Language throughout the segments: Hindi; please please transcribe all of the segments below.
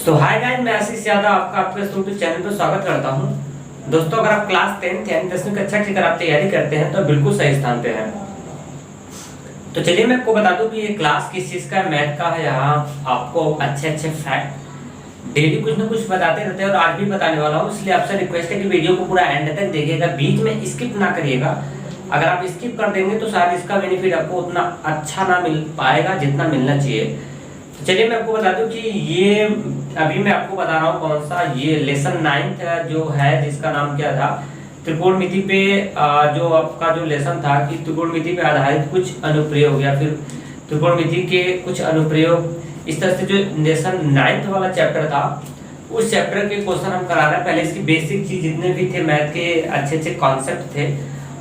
तो हाय गाइस, मैं आशीष यादव आपका आपके यूट्यूब चैनल पर स्वागत करता हूं। दोस्तों, अगर आप क्लास 10th यानी 10वीं कक्षा की अगर आप तैयारी करते हैं तो बिल्कुल सही स्थान पे हैं। तो चलिए मैं आपको बता दूं कि ये क्लास किस चीज़ का है, मैथ का है। यहाँ आपको अच्छे अच्छे फैक्ट डेली कुछ ना कुछ बताते रहते हैं और आज भी बताने वाला हूँ। इसलिए आपसे रिक्वेस्ट है कि वीडियो को पूरा एंड तक देखिएगा, बीच में स्किप ना करिएगा। अगर आप स्किप कर देंगे तो शायद इसका बेनिफिट आपको उतना अच्छा ना मिल पाएगा जितना मिलना चाहिए। चलिए मैं आपको बता दूं कि ये अभी मैं आपको बता रहा हूँ कौन सा ये लेसन 9th जो है, जिसका नाम क्या था, त्रिकोणमिति पे जो आपका जो लेसन था कि त्रिकोणमिति पे आधारित कुछ अनुप्रयोग या फिर त्रिकोणमिति के कुछ अनुप्रयोग, इस तरह से जो लेसन 9th वाला चैप्टर था उस चैप्टर के क्वेश्चन हम करा रहे हैं। पहले इसकी बेसिक चीज जितने भी थे मैथ के अच्छे अच्छे कॉन्सेप्ट थे,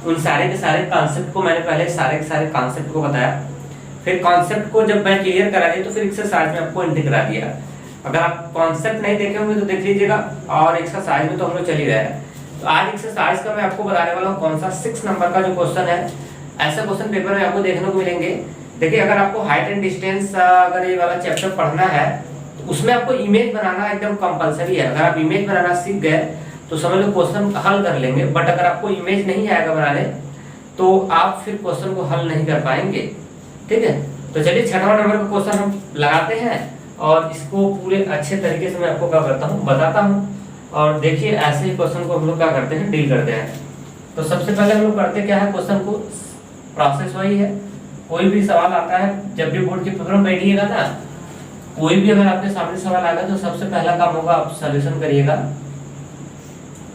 उन सारे के सारे कॉन्सेप्ट को मैंने पहले सारे के सारे कॉन्सेप्ट को बताया। फिर कॉन्सेप्ट को जब मैं क्लियर करा दिया तो फिर एक्सरसाइज में आपको एंट्री करा दिया। अगर आप कॉन्सेप्ट नहीं देखे होंगे तो देख लीजिएगा, और एक्सरसाइज में तो हम लोग चल ही रहे हैं। तो आज एक्सरसाइज का मैं आपको बताने वाला हूँ कौन सा 6 नंबर का जो क्वेश्चन है। ऐसा क्वेश्चन पेपर में आपको देखने को मिलेंगे। देखिए, अगर आपको हाइट एंड डिस्टेंस अगर ये वाला चैप्टर पढ़ना है तो उसमें आपको इमेज बनाना एकदम कंपलसरी है। अगर आप इमेज बनाना सीख गए तो समझ लो क्वेश्चन हल कर लेंगे, बट अगर आपको इमेज नहीं आएगा बनाने तो आप फिर क्वेश्चन को हल नहीं कर पाएंगे। ठीक है, तो चलिए 6वां नंबर का क्वेश्चन हम लगाते हैं और इसको पूरे अच्छे तरीके से मैं आपको क्या करता हूँ बताता हूँ। और देखिए, ऐसे ही क्वेश्चन को हम लोग क्या करते हैं, डील करते हैं। तो सबसे पहले हम लोग करते क्या है, क्वेश्चन को प्रोसेस वही है। कोई भी सवाल आता है, जब भी बोर्ड के पेपर में बैठिएगा ना, कोई भी अगर आपके सामने सवाल आएगा तो सबसे पहला काम होगा आप सोल्यूशन करिएगा,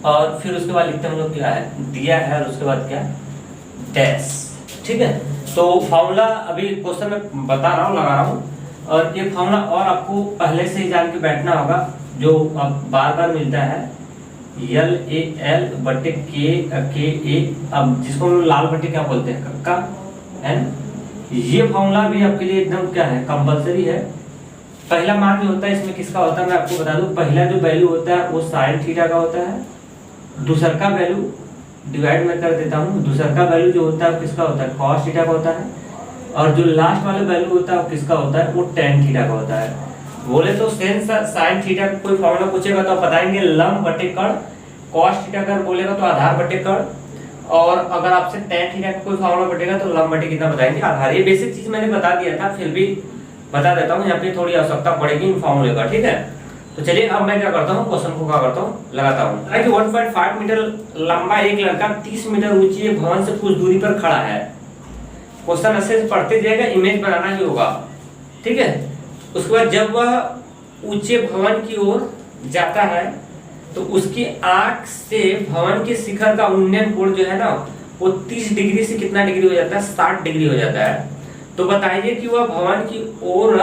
और फिर उसके बाद लिखते हम लोग क्या है दिया है, और उसके बाद क्या डैश। ठीक है, तो फॉर्मूला अभी क्वेश्चन में बता रहा हूँ, लगा रहा हूँ, और ये फॉर्मूला और आपको पहले से ही जान के बैठना होगा, जो अब बार बार मिलता है LAL बटे KA, अब जिसको हम लाल बटे क्या बोलते हैं, कक्का है ना। ये फॉर्मूला भी आपके लिए एकदम क्या है, कंपलसरी है। पहला मान जो होता है इसमें किसका होता है मैं आपको बता दूं। पहला जो वैल्यू होता है वो साइन थीटा का होता है, दूसरा का वैल्यू डिवाइड में कर देता हूँ, दूसरा का वैल्यू जो होता है किसका होता है, कॉस थीटा का होता है, और जो लास्ट वाला वैल्यू होता है वो किसका होता है, वो टेन थीटा का होता है। बोले तो साइन थीटा का कोई फॉर्मूला पूछेगा तो आप बताएंगे लंब बटे कर्ण, कॉस थीटा का बोलेगा तो आधार बटे कर्ण, और अगर आपसे टेन थीटा का कोई फॉर्मूला बटेगा तो लंब बटे कितना बताएंगे, आधार। ये बेसिक चीज मैंने बता दिया था, फिर भी बता देता हूँ, यहाँ पे थोड़ी आवश्यकता पड़ेगी इन फॉर्मूले का। ठीक है, तो चलिए अब मैं क्या करता हूँ, क्वेश्चन को क्या करता हूँ लगाता हूँ। 1.5 मीटर लंबा एक लड़का 30 मीटर ऊंची एक भवन से कुछ दूरी पर खड़ा है। क्वेश्चन ऐसे पढ़ते जाएगा, इमेज बनाना ही होगा। ठीक है, उसके बाद जब वह ऊंचे भवन की ओर जाता है तो उसकी आंख से भवन के शिखर का उन्नयन कोण जो है ना, वो 30 डिग्री से कितना डिग्री हो जाता है, 60 डिग्री हो जाता है। तो बताइए कि वह भवन की ओर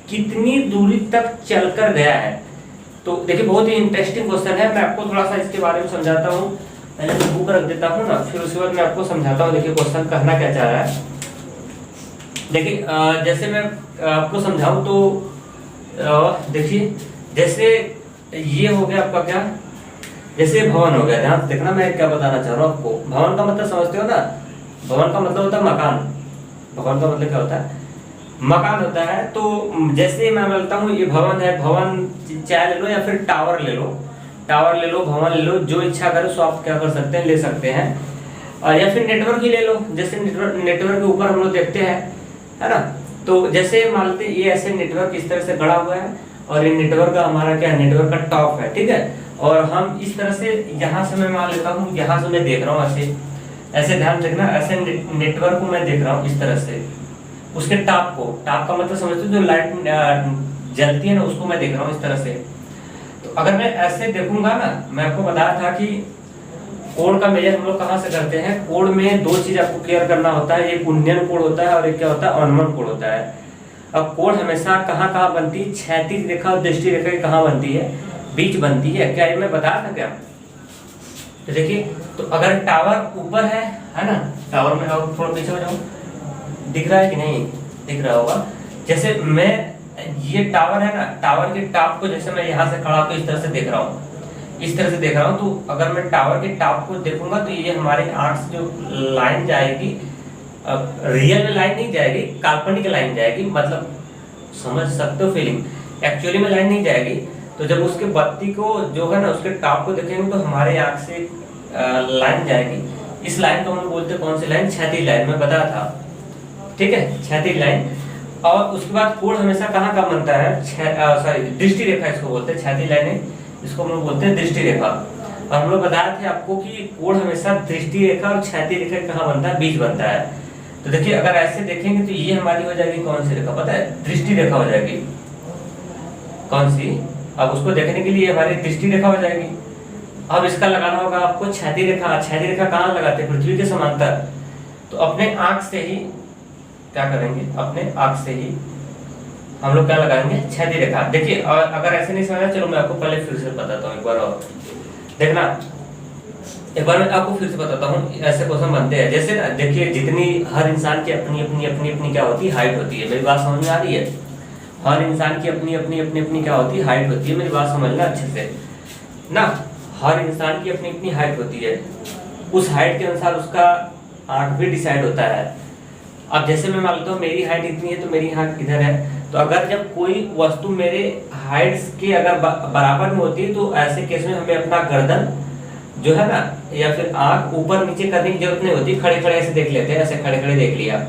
कितनी दूरी तक चलकर गया है। तो देखिए, बहुत ही इंटरेस्टिंग क्वेश्चन है। मैं आपको थोड़ा सा इसके बारे में समझाता हूँ। पहले तो बुक रख देता हूँ ना, फिर उसके बाद मैं आपको समझाता हूँ। देखिए क्वेश्चन कहना क्या चाह रहा है। देखिए जैसे मैं आपको समझाऊं तो देखिए, जैसे ये हो गया आपका क्या, जैसे भवन हो गया, ध्यान से देखना मैं क्या बताना चाह रहा हूँ आपको। भवन का मतलब समझते हो ना, भवन का मतलब होता है मकान। भवन का मतलब क्या होता है, मकान होता है। तो जैसे मैं बोलता हूँ ये भवन है, भवन चाहे ले लो या फिर टावर ले लो, टावर ले लो, भवन ले लो, जो इच्छा करो सो आप क्या कर सकते हैं, ले सकते हैं। और या फिर नेटवर्क ही ले लो, जैसे नेटवर्क के ऊपर हम लोग देखते हैं, है ना। तो जैसे मान लेते ये ऐसे नेटवर्क इस तरह से गड़ा हुआ है, और ये नेटवर्क का हमारा क्या है, नेटवर्क का टॉप है। ठीक है, और हम इस तरह से यहाँ से मैं मान लेता हूँ, यहाँ से मैं देख रहा हूँ ऐसे ऐसे, ध्यान रखना, ऐसे नेटवर्क को मैं देख रहा हूँ इस तरह से। उसके टॉप को, टॉप का मतलब समझते हो जो लाइट जलती है ना, उसको मैं देख रहा हूँ इस तरह से। तो अगर मैं ऐसे देखूंगा ना, मैं आपको बताया था कि कोण का मेजर हम लोग कहाँ से करते हैं। कोण में दो चीज आपको क्लियर करना होता है, एक उन्नयन कोण होता है और एक क्या होता है, अवनमन कोण होता है। अब कोण हमेशा कहाँ कहाँ बनती है, क्षैतिज रेखा और दृष्टि रेखा की कहाँ बनती है, बीच बनती है। क्या ये मैं बताया था क्या। तो देखिए, तो अगर टावर ऊपर है ना, टावर में और थोड़ा पीछे हो जाऊं, दिख रहा है कि नहीं, दिख रहा होगा। जैसे मैं ये टावर है ना, टावर के टॉप को जैसे मैं यहाँ से खड़ा होकर इस तरह से देख रहा हूँ, इस तरह से देख रहा हूँ। तो अगर मैं टावर के टॉप को देखूंगा तो ये हमारे आंख से जो लाइन जाएगी, रियल में लाइन नहीं जाएगी, काल्पनिक लाइन जाएगी, मतलब समझ सकते हो फीलिंग, एक्चुअली में लाइन नहीं जाएगी। तो जब उसके बत्ती को जो है ना उसके टॉप को देखेंगे तो हमारे आंख से लाइन जाएगी। इस लाइन को हम लोग बोलते हैं कौन सी लाइन? क्षैतिज लाइन, मैं बताया था, ठीक है, क्षैतिज लाइन। और उसके बाद कोण हमेशा कहाँ का बनता है? सॉरी, दृष्टि रेखा इसको बोलते हैं, क्षैतिज लाइन है, इसको हम लोग बोलते हैं दृष्टि रेखा। और हम लोग बताए थे आपको कि कोण हमेशा दृष्टि रेखा और क्षैतिज रेखा कहाँ बनता है? बीच बनता है। तो देखिए अगर ऐसे देखेंगे तो ये हमारी हो जाएगी कौन सी रेखा पता है? दृष्टि रेखा हो जाएगी। कौन सी? अब उसको देखने के लिए हमारी दृष्टि रेखा हो जाएगी। अब इसका लगाना होगा आपको क्षैतिज रेखा। क्षैतिज रेखा कहाँ लगाते हैं? पृथ्वी के समांतर। तो अपने आंख से ही क्या करेंगे? अपने आंख से ही हम लोग क्या लगाएंगे? क्षैतिज रेखा। देखिए और अगर ऐसे नहीं समझा, चलो मैं आपको पहले फिर से बताता हूँ, एक बार और देखना। एक बार मैं आपको फिर से बताता हूँ, ऐसे क्वेश्चन बनते हैं। जैसे ना देखिए, जितनी हर इंसान की अपनी अपनी अपनी अपनी क्या होती है? हाइट होती है। मेरी बात समझ में आ रही है? हर इंसान की अपनी अपनी अपनी अपनी क्या होती है? हाइट होती है। मेरी बात समझना अच्छे से ना। हर इंसान की अपनी अपनी हाइट होती है। उस हाइट के अनुसार उसका आंख भी डिसाइड होता है। अब जैसे मैं मानता हूँ मेरी हाइट इतनी है तो मेरी आंख इधर है, तो अगर जब कोई वस्तु मेरे हाइट के अगर बराबर में होती है तो ऐसे केस में हमें अपना गर्दन जो है ना या फिर आंख ऊपर नीचे करने की जरूरत नहीं होती, खड़े खड़े ऐसे देख लेते हैं, ऐसे खड़े खड़े देख लिया।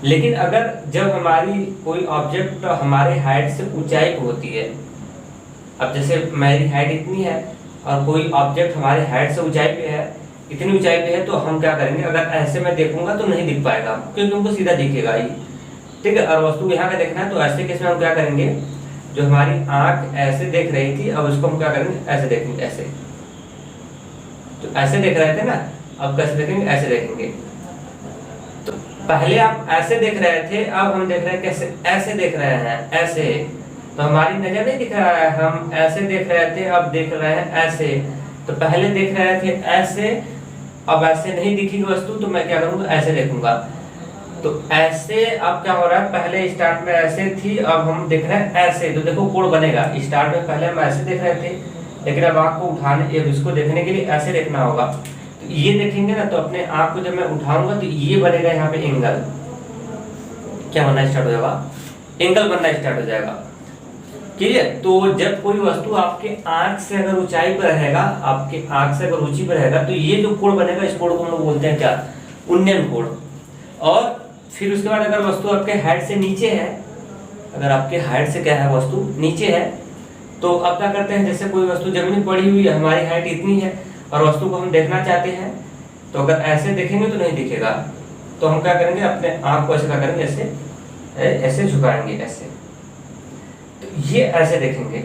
लेकिन अगर जब हमारी कोई ऑब्जेक्ट हमारे हाइट से ऊंचाई पे होती है, अब जैसे मेरी हाइट इतनी है और कोई ऑब्जेक्ट हमारे हाइट से ऊंचाई पे है, इतनी ऊंचाई पे है, तो हम क्या करेंगे? अगर ऐसे मैं देखूंगा तो नहीं दिख पाएगा क्योंकि हमको सीधा दिखेगा ही, ठीक है। और वस्तु यहाँ का देखना है तो ऐसे केस में हम क्या करेंगे? जो हमारी आंख ऐसे देख रही थी, अब उसको हम क्या करेंगे? ऐसे देखेंगे, ऐसे। तो ऐसे देख रहे थे ना, अब कैसे देखेंगे? ऐसे देखेंगे। तो पहले आप ऐसे देख रहे थे, अब हम देख रहे हैं कैसे? ऐसे देख रहे हैं, ऐसे। तो हमारी नजर नहीं दिख रहा है, हम ऐसे देख रहे थे, अब देख रहे हैं ऐसे। तो पहले देख रहे थे ऐसे, अब ऐसे नहीं दिखेगी वस्तु तो मैं क्या करूँगा? ऐसे देखूंगा। तो ऐसे अब क्या हो रहा है? पहले स्टार्ट में ऐसे थी, अब हम देख रहे हैं ऐसे। तो देखो कोण बनेगा। स्टार्ट में पहले हम ऐसे देख रहे थे, लेकिन अब आँख को उठाने, इसको देखने के लिए ऐसे देखना होगा। तो ये देखेंगे ना, तो अपने आँख को जब मैं उठाऊंगा तो ये बनेगा यहाँ पे एंगल। क्या बनना स्टार्ट हो जाएगा? एंगल बनना स्टार्ट हो जाएगा। ठीक है। तो जब कोई वस्तु आपके आंख से अगर ऊंचाई पर रहेगा, आपके आंख से अगर ऊंची पर रहेगा, तो ये जो कोण बनेगा, इस कोण को हम लोग बोलते हैं क्या? उन्नयन कोण। और फिर उसके बाद अगर वस्तु आपके हाइट से नीचे है, अगर आपके हाइट से क्या है? वस्तु नीचे है, तो अब क्या करते हैं? जैसे कोई वस्तु जमीन में पड़ी हुई है, हमारी हाइट इतनी है और वस्तु को हम देखना चाहते हैं, तो अगर ऐसे देखेंगे तो नहीं दिखेगा। तो हम क्या करेंगे? अपने आंख को ऐसे क्या करेंगे? ऐसे ऐसे झुकाएंगे, ऐसे। तो ये ऐसे देखेंगे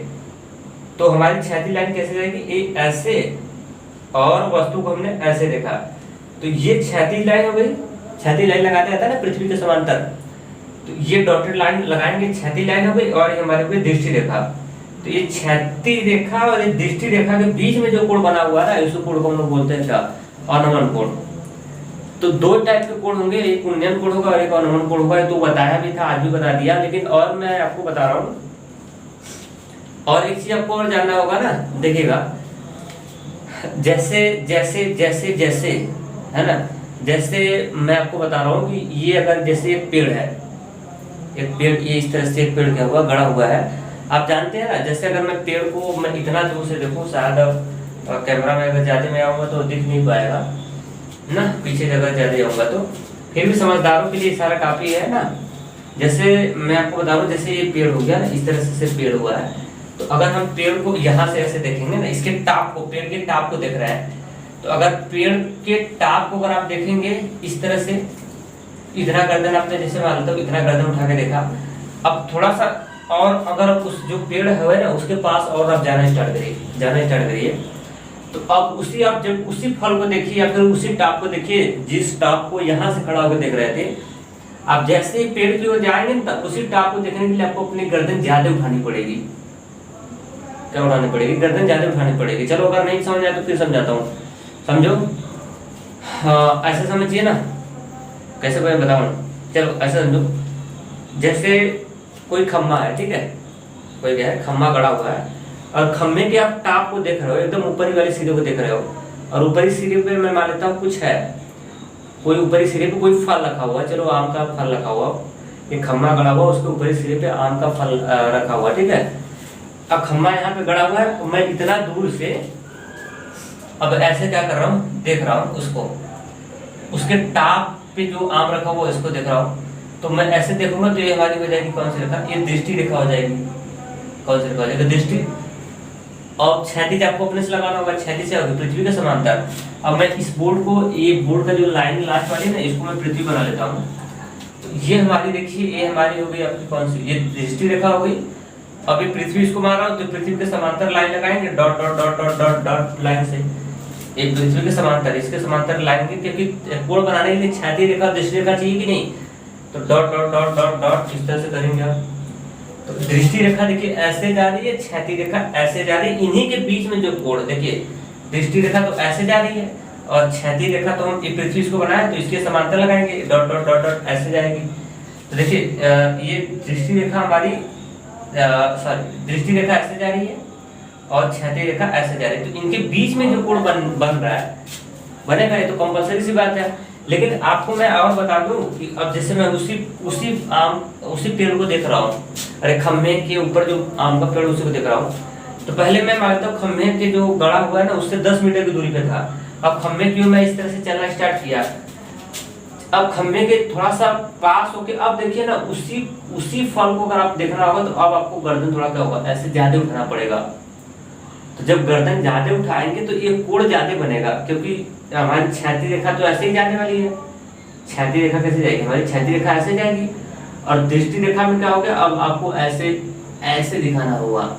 तो हमारी क्षैतिज लाइन कैसे जाएगी? ये ऐसे, और वस्तु को हमने ऐसे देखा, तो ये क्षैतिज लाइन हो गई। क्षैतिज लाइन लगाते रहता है ना पृथ्वी के समांतर, तो ये डॉटेड लाइन लगाएंगे, क्षैतिज लाइन हो गई। और ये हमारी हुई दृष्टि रेखा। तो ये क्षैतिज रेखा और ये दृष्टि रेखा के बीच में जो कोण बना हुआ है ना, इस कोण को हम लोग बोलते हैं क्या? अनमन कोण। तो दो टाइप के कोण होंगे, एक उन्नयन कोण होगा और एक अनमन कोण होगा। तो बताया भी था, आज भी बता दिया, लेकिन और मैं आपको बता रहा हूँ। और एक चीज आपको और जानना होगा ना, देखिएगा, जैसे जैसे जैसे जैसे है ना, जैसे मैं आपको बता रहा हूँ कि ये अगर जैसे एक पेड़ है, एक पेड़, ये इस तरह से एक पेड़ क्या हुआ? गड़ा हुआ है। आप जानते हैं ना, जैसे अगर मैं पेड़ को मैं इतना दूर से देखूं, शायद कैमरा में अगर ज्यादा में आऊंगा तो दिख नहीं पाएगा ना, पीछे जगह ज्यादा जाऊंगा तो, फिर भी समझदारों के लिए इशारा काफी है ना। जैसे मैं आपको बता रहा हूँ, जैसे ये पेड़ हो गया ना, इस तरह से पेड़ हुआ है, तो अगर हम पेड़ को यहाँ से ऐसे देखेंगे ना, इसके टाप को, पेड़ के टाप को देख रहे हैं, तो अगर पेड़ के टाप को अगर आप देखेंगे इस तरह से, इतना गर्दन आपने जैसे मान लो इतना गर्दन उठा के देखा, अब थोड़ा सा और अगर उस जो पेड़ है ना उसके पास और आप जाना स्टार्ट करिए, तो अब उसी, आप जब उसी फल को देखिए या फिर उसी टाप को देखिए, जिस टाप को यहाँ से खड़ा होकर देख रहे थे, आप जैसे ही पेड़ की ओर जाएंगे ना, उसी टाप को देखने के लिए आपको अपनी गर्दन ज्यादा उठानी पड़ेगी। क्या उठानी पड़ेगी? गर्दन ज्यादा उठानी पड़ेगी। चलो अगर नहीं समझ आया तो फिर समझाता हूँ, समझो। हाँ, ऐसे समझिए ना, कैसे मैं बताऊँ? चलो ऐसे समझो, जैसे कोई खम्मा है, ठीक है, कोई क्या है, खम्मा गड़ा हुआ है, और खम्मे के आप टाप को देख रहे हो, एकदम ऊपरी वाले सिरे को देख रहे हो, और ऊपरी सिरे पे मैं मान लेता हूँ कुछ है, कोई ऊपरी सिरे पे कोई फल रखा हुआ है, चलो आम का फल रखा हुआ, ये खम्मा गड़ा हुआ, उसके ऊपरी सिरे पे आम का फल रखा हुआ, ठीक है। अब खम्मा यहाँ पे गड़ा हुआ है, तो मैं इतना दूर से अब ऐसे क्या कर रहा हूँ, देख रहा हूँ उसको, उसके टॉप पे जो आम रखा हुआ इसको देख रहा हूँ। तो मैं ऐसे देखूंगा तो ये हमारी हो जाएगी कौन सी रेखा, ये दृष्टि रेखा हो जाएगी। कौन सी रेखा हो जाएगी, दृष्टि। और क्षैतिज आपको अपने से लगाना होगा, क्षैतिज से होगी पृथ्वी के समांतर। अब मैं इस बोर्ड को, ये बोर्ड का जो लाइन लास्ट वाली है ना, इसको मैं पृथ्वी बना लेता हूँ। तो ये हमारी देखिए, ये हमारी हो गई आपकी कौन सी, ये दृष्टि रेखा हो गई। अभी पृथ्वी इसको मार रहा हूँ तो पृथ्वी के समांतर लाइन लगाएंगे, dot dot dot dot dot dot line से एक पृथ्वी के समांतर, इसके समांतर लाइन की, क्योंकि कोण बनाने के लिए क्षैतिज रेखा दृष्टि रेखा चाहिए कि नहीं, तो dot dot dot dot dot इस तरह से करेंगे आप। तो दृष्टि रेखा देखिए ऐसे जा रही है, क्षैतिज रेखा ऐसे जा रही है, इन्हीं के बीच में जो कोण देखिए, दृष्टि रेखा तो ऐसे जा रही है और क्षैतिज रेखा तो हम पृथ्वी इसको बनाए तो इसके समांतर लगाएंगे, डॉट डॉट डॉट डॉट ऐसे जाएगी। तो देखिए ये दृष्टि रेखा हमारी, सॉरी, दृष्टि रेखा ऐसे जा रही है और क्षैतिज रेखा ऐसे जा रही है, तो इनके बीच में जो कोण बन रहा है, बनेगा, ये तो कंपलसरी सी बात है। लेकिन आपको मैं और बता दूं कि अब जैसे मैं उसी पेड़ को देख रहा हूँ, अरे खम्भे के ऊपर जो आम का पेड़ उसी को देख रहा हूँ, तो पहले मैं मानता हूँ खम्भे के जो गड़ा हुआ है ना उससे 10 मीटर की दूरी पे था। अब खम्भे की मैं इस तरह से चलना स्टार्ट किया, अब खम्भे के थोड़ा सा पास होके अब देखिए ना, उसी फल को अगर आप देखना होगा तो अब आपको गर्दन थोड़ा क्या होगा, ऐसे ज्यादा उठाना पड़ेगा। तो जब गर्दन ज्यादा उठाएंगे तो ये कोण ज्यादा बनेगा, क्योंकि हमारी क्षैतिज रेखा तो ऐसे ही जाने वाली है। क्षैतिज रेखा कैसे जाएगी, हमारी क्षैतिज रेखा ऐसे जाएगी और दृष्टि रेखा में क्या हो गया, अब आपको ऐसे दिखाना होगा।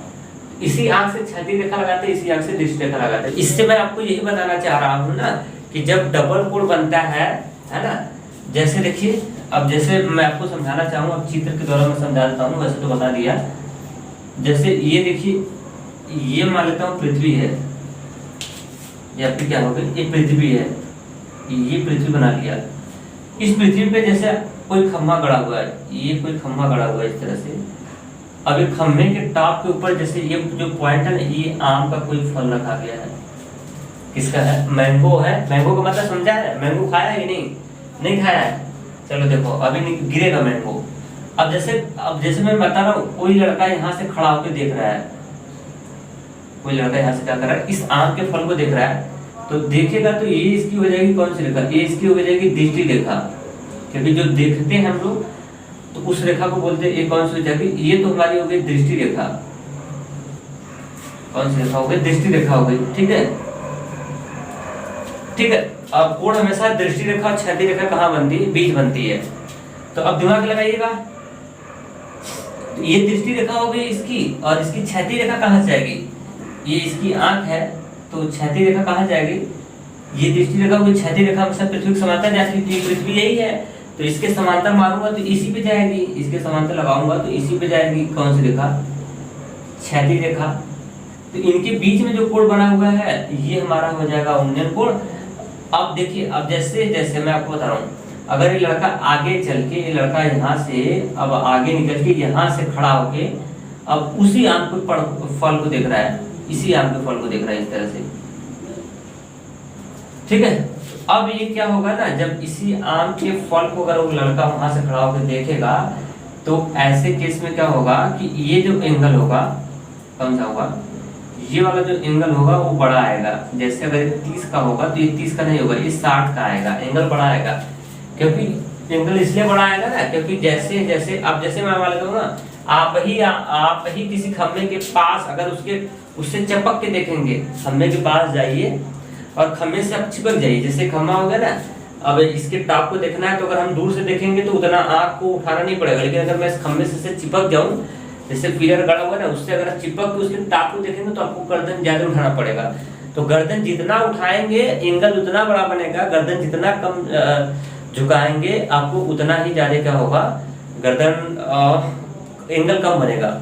इसी आंख से क्षैतिज रेखा लगाते हैं, इसी आंख से दृष्टि रेखा लगाते हैं। इससे मैं आपको यही बताना चाह रहा हूँ ना कि जब डबल कोण बनता है ना, जैसे देखिए, अब जैसे मैं आपको समझाना चाहूँ, अब चित्र के द्वारा मैं समझा देता हूँ, वैसे तो बता दिया। जैसे ये देखिए, ये मान लेता हूँ पृथ्वी है, या फिर क्या होगा, ये पृथ्वी है, ये पृथ्वी बना लिया। इस पृथ्वी पे जैसे कोई खम्भा गड़ा हुआ है, ये कोई खम्भा गड़ा हुआ है इस तरह से। अब ये खम्भे के टॉप के ऊपर जैसे ये जो पॉइंट है ना, ये आम का कोई फल रखा गया है। किसका है, मैंगो है। मैंगो का मतलब समझा है, मैंगो खाया है कि नहीं खाया है। चलो देखो, अभी गिरेगा मैंगो। अब जैसे मैं बता रहा हूँ, कोई लड़का यहाँ से खड़ा होकर देख रहा है, कोई लड़का यहाँ से क्या कर रहा है, इस आम के फल को देख रहा है, तो देखेगा तो ये इसकी हो जाएगी कौन सी रेखा, ये इसकी हो जाएगी दृष्टि रेखा। क्योंकि जो देखते हैं हम लोग तो उस रेखा को बोलते हैं, ये कौन सी हो जाएगी, ये तो हमारी हो गई दृष्टि रेखा। कौन सी रेखा हो गई, दृष्टि रेखा हो गई। ठीक है, ठीक है। अब कोण हमेशा दृष्टि रेखा और क्षैतिज रेखा कहाँ बनती है, बीच बनती है। तो अब दिमाग लगाइएगा, ये दृष्टि रेखा हो गई इसकी, और इसकी क्षैतिज रेखा कहाँ जाएगी, ये इसकी आंख है तो क्षैतिज रेखा कहाँ जाएगी, ये दृष्टि रेखा होगी। क्षैतिज रेखा हमेशा पृथ्वी के समांतर जाती है, पृथ्वी यही है, तो इसके समांतर मारूंगा तो इसी पे जाएगी, इसके समांतर लगाऊंगा तो इसी पे जाएगी। कौन सी रेखा, क्षैतिज रेखा। तो इनके बीच में जो कोण बना हुआ है ये हमारा हो जाएगा उन्नयन कोण। अब देखिए, अब जैसे मैं आपको बता रहा हूँ, अगर ये लड़का आगे चल के, ये लड़का यहाँ से अब आगे निकल के यहाँ से खड़ा होके अब उसी आम को फल को देख रहा है, इसी आम के फल को देख रहा है इस तरह से। ठीक है, अब ये क्या होगा ना, जब इसी आम के फल को अगर वो लड़का वहां से खड़ा होकर देखेगा तो ऐसे केस में क्या होगा कि ये जो एंगल होगा, कौन सा होगा, ये वाला जो एंगल होगा वो बड़ा आएगा। जैसे अगर 30 का होगा तो ये 30 का नहीं होगा, ये 60 का आएगा, एंगल बड़ा आएगा। क्योंकि एंगल इसलिए बड़ा आएगा ना, क्योंकि जैसे जैसे अब जैसे मैं मान लेता हूँ ना, आप ही किसी खम्भे के पास अगर उससे चपक के देखेंगे, खम्भे के पास जाइए और खम्भे से आप चिपक जाइए। जैसे खम्भा हो गया ना, अब इसके टॉप को देखना है तो अगर हम दूर से देखेंगे तो उतना आँख को उठाना नहीं पड़ेगा, लेकिन अगर मैं इस खम्भे से चिपक जाऊं, जैसे पिलर गड़ा हुआ है ना, उससे अगर चिपक के उसके टॉप को देखेंगे तो आपको गर्दन ज्यादा उठाना पड़ेगा। तो गर्दन जितना उठाएंगे एंगल उतना बड़ा बनेगा, गर्दन जितना कम झुकाएंगे आपको उतना ही ज्यादा क्या होगा, गर्दन एंगल कम बनेगा।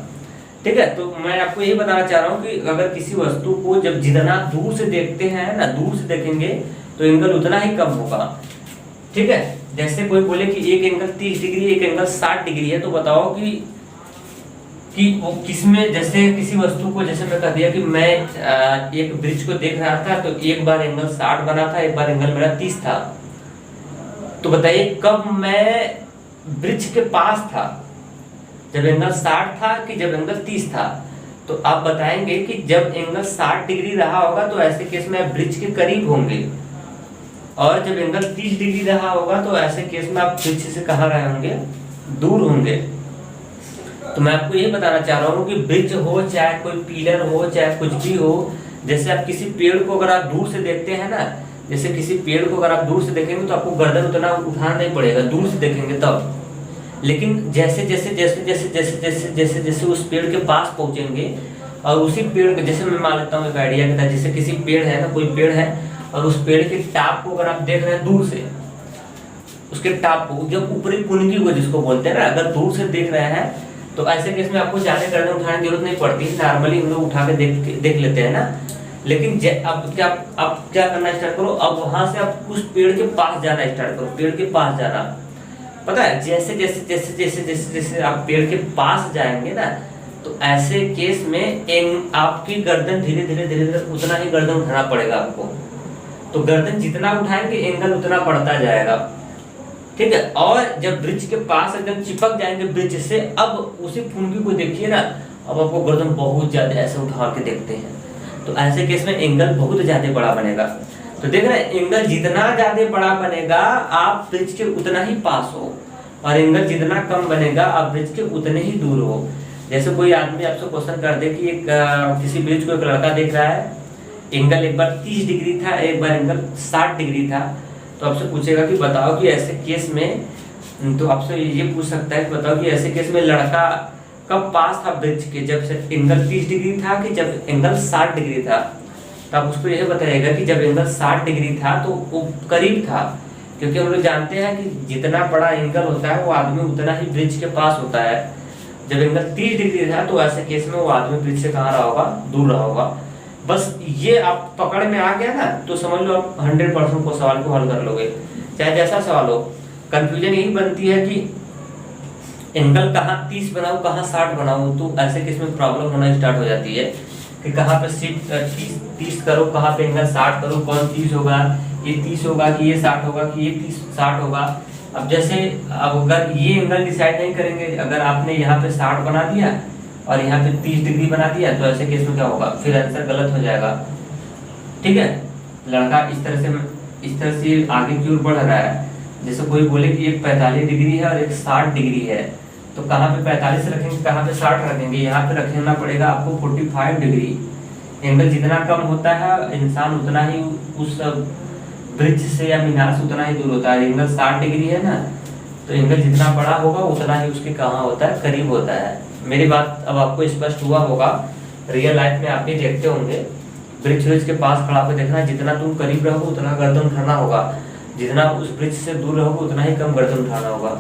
ठीक है, तो मैं आपको यही बताना चाह रहा हूँ कि अगर किसी वस्तु को जब जितना दूर से देखते हैं ना, दूर से देखेंगे तो एंगल उतना ही कम होगा। ठीक है, जैसे कोई बोले कि एक एंगल 30 डिग्री, एक एंगल 60 डिग्री है, तो बताओ कि वो किसमें, जैसे किसी वस्तु को, जैसे मैं कह दिया कि मैं एक वृक्ष को देख रहा था तो एक बार एंगल 60 बना था, एक बार एंगल मेरा 30 था। तो बताइए कब मैं वृक्ष के पास था, जब एंगल 60 था कि जब एंगल 30 था। तो आप बताएंगे कि जब एंगल 60 डिग्री रहा होगा तो ऐसे केस में आप ब्रिज के करीब होंगे, और जब एंगल 30 डिग्री रहा होगा तो ऐसे केस में आप ब्रिज से कहाँ रहे होंगे, दूर होंगे। तो मैं आपको ये बताना चाह रहा हूँ कि ब्रिज हो चाहे कोई पिलर हो चाहे कुछ भी हो, जैसे आप किसी पेड़ को अगर आप दूर से देखते हैं ना, जैसे किसी पेड़ को अगर आप दूर से देखेंगे तो आपको गर्दन उतना उठाना नहीं पड़ेगा, दूर से देखेंगे तब। लेकिन जैसे जैसे जैसे जैसे जैसे जैसे जैसे जैसे उस पेड़ के पास पहुंचेंगे, और उसी पेड़ के, जैसे मैं मान लेता हूँ एक आइडिया के तहत, जैसे किसी पेड़ है ना, कोई पेड़ है और उस पेड़ के टाप को अगर आप देख रहे हैं दूर से, उसके टाप को, जब ऊपरी पुनगी को जिसको बोलते हैं ना, अगर दूर से देख रहे हैं तो ऐसे केस में आपको ज्यादा गर्दन उठाने की जरूरत नहीं पड़ती, नॉर्मली हम लोग उठा के देख लेते हैं ना। लेकिन अब क्या करना स्टार्ट करो, अब वहां से आप उस पेड़ के पास जाना स्टार्ट करो, पेड़ के पास जाना। पता है जैसे जैसे जैसे जैसे जैसे जैसे आप पेड़ के पास जाएंगे ना, तो ऐसे केस में आपकी गर्दन धीरे धीरे धीरे धीरे उतना ही गर्दन उठाना पड़ेगा आपको। तो गर्दन जितना उठाएंगे एंगल उतना बढ़ता जाएगा, ठीक है। और जब ब्रिज के पास एकदम चिपक जाएंगे ब्रिज से, अब उसी फुनगी को देखिए ना, अब आपको गर्दन बहुत ज्यादा ऐसे उठा के देखते हैं, तो ऐसे केस में एंगल बहुत ज्यादा बड़ा बनेगा। तो देख रहे हैं, एंगल जितना ज्यादा बड़ा बनेगा आप ब्रिज के उतना ही पास हो, और एंगल जितना कम बनेगा आप ब्रिज के उतने ही दूर हो। जैसे कोई आदमी आपसे क्वेश्चन कर दे कि किसी ब्रिज को एक लड़का देख रहा है, एंगल एक बार 30 डिग्री था, एक बार एंगल 60 डिग्री था, तो आपसे पूछेगा कि बताओ कि ऐसे केस में, तो आपसे ये पूछ सकता है कि बताओ कि ऐसे केस में लड़का कब पास था ब्रिज के, जब से एंगल 30 डिग्री था कि जब एंगल 60 डिग्री था। तो आप उसको यह बताइएगा कि जब एंगल 60 डिग्री था तो वो करीब था, क्योंकि हम लोग जानते हैं कि जितना बड़ा एंगल होता है वो आदमी उतना ही ब्रिज के पास होता है। जब एंगल 30 डिग्री था तो ऐसे केस में वो आदमी ब्रिज से कहाँ रहा होगा, दूर रहा होगा। बस ये आप पकड़ में आ गया ना, तो समझ लो आप 100% को सवाल को हल कर लोगे, चाहे जैसा सवाल हो। कंफ्यूजन यही बनती है कि एंगल कहाँ 30 बनाऊं कहाँ 60 बनाऊं, तो ऐसे केस में प्रॉब्लम होना स्टार्ट हो जाती है कि कहाँ पे सीट 30 करो, कहाँ पे एंगल 60 करो, कौन 30 होगा, ये 30 होगा कि ये 60 होगा कि ये 60 होगा। अब जैसे अब अगर ये एंगल डिसाइड नहीं करेंगे, अगर आपने यहाँ पे 60 बना दिया और यहाँ पे 30 डिग्री बना दिया, तो ऐसे केस में क्या होगा, फिर आंसर गलत हो जाएगा, ठीक है। लड़का इस तरह से आगे की ओर बढ़ रहा है। जैसे कोई बोले कि एक 45 डिग्री है और एक 60 डिग्री है, तो कहाँ पे 45 रखेंगे, कहाँ पे 60 रखेंगे, यहाँ पे रखना पड़ेगा आपको 45 डिग्री। एंगल जितना कम होता है इंसान उतना ही उस ब्रिज से या मीनार से उतना ही दूर होता है। एंगल 60 डिग्री है ना, तो एंगल जितना बड़ा होगा उतना ही उसके कहाँ होता है, करीब होता है। मेरी बात अब आपको स्पष्ट हुआ होगा। रियल लाइफ में आप भी देखते होंगे, ब्रिज के पास खड़ा होकर देखना, जितना तुम करीब रहोगे उतना गर्दन उठाना होगा, जितना उस ब्रिज से दूर रहोगे उतना ही कम गर्दन उठाना होगा।